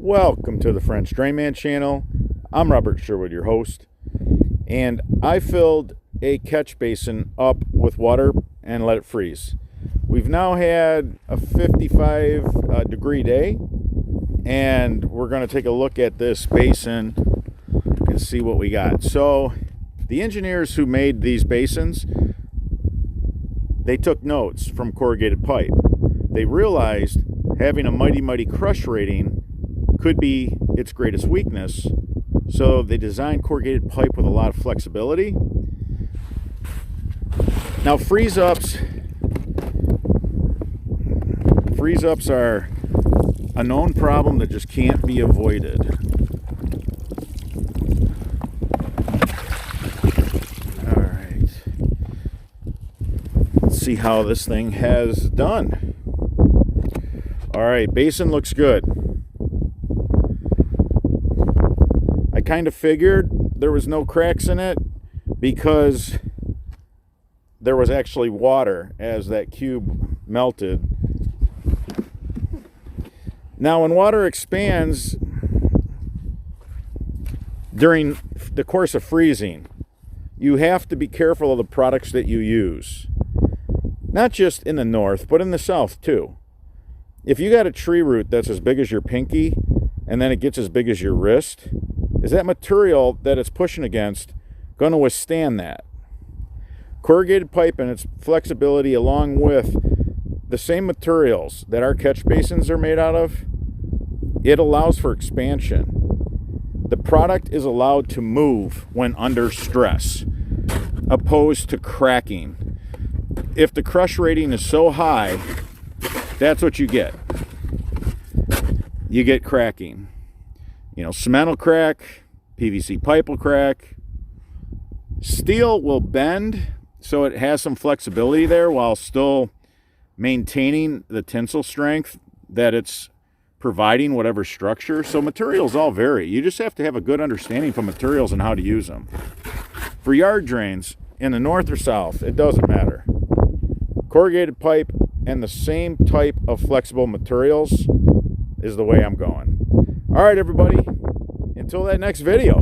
Welcome to the French Drainman channel. I'm Robert Sherwood, your host, and I filled a catch basin up with water and let it freeze. We've now had a 55 degree day, and we're going to take a look at this basin and see what we got. So the engineers who made these basins, they took notes from corrugated pipe. They realized having a mighty crush rating could be its greatest weakness, so they designed corrugated pipe with a lot of flexibility. Now freeze ups are a known problem that just can't be avoided. All right, let's see how this thing has done. All right, basin looks good. I kind of figured there was no cracks in it because there was actually water as that cube melted. Now, when water expands during the course of freezing, you have to be careful of the products that you use. Not just in the north, but in the south too. If you got a tree root that's as big as your pinky and then it gets as big as your wrist, is that material that it's pushing against going to withstand that? Corrugated pipe and its flexibility, along with the same materials that our catch basins are made out of, it allows for expansion. The product is allowed to move when under stress, opposed to cracking. If the crush rating is so high, that's what you get. You get cracking. Cement will crack, PVC pipe will crack. Steel will bend, so it has some flexibility there while still maintaining the tensile strength that it's providing whatever structure. So materials all vary. You just have to have a good understanding for materials and how to use them. For yard drains, in the north or south, it doesn't matter. Corrugated pipe and the same type of flexible materials is the way I'm going. All right, everybody, until that next video.